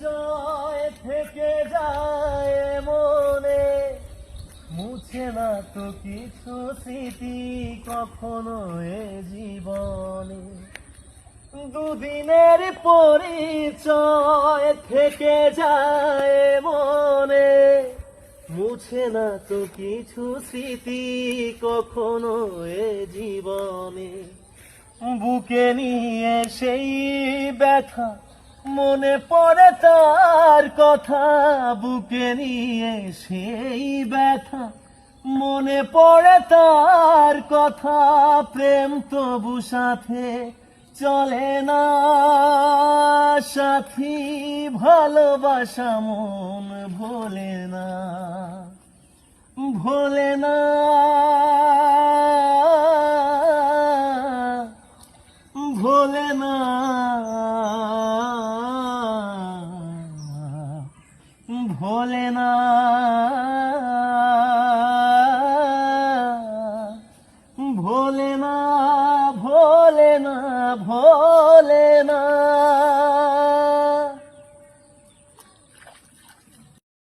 পরিচয় থেকে যায় মনে, মুছে না তো কিছু স্মৃতি কখনো এ জীবনে। দুদিনের পরিচয় থেকে যায় মনে, মুছে না তো কিছু স্মৃতি কখনো এ জীবনে। বুকে নিয়ে সেই ব্যথা, মনে পড়ে তার কথা, বুকে নিয়ে সেই ব্যথা, মনে পড়ে তার কথা। প্রেম তবু সাথে চলে না সাথী, ভালোবাসা মন ভোলে না, ভোলে না, ভোলে না, ভোলে না, ভোলে না, ভোলে না, ভোলে না।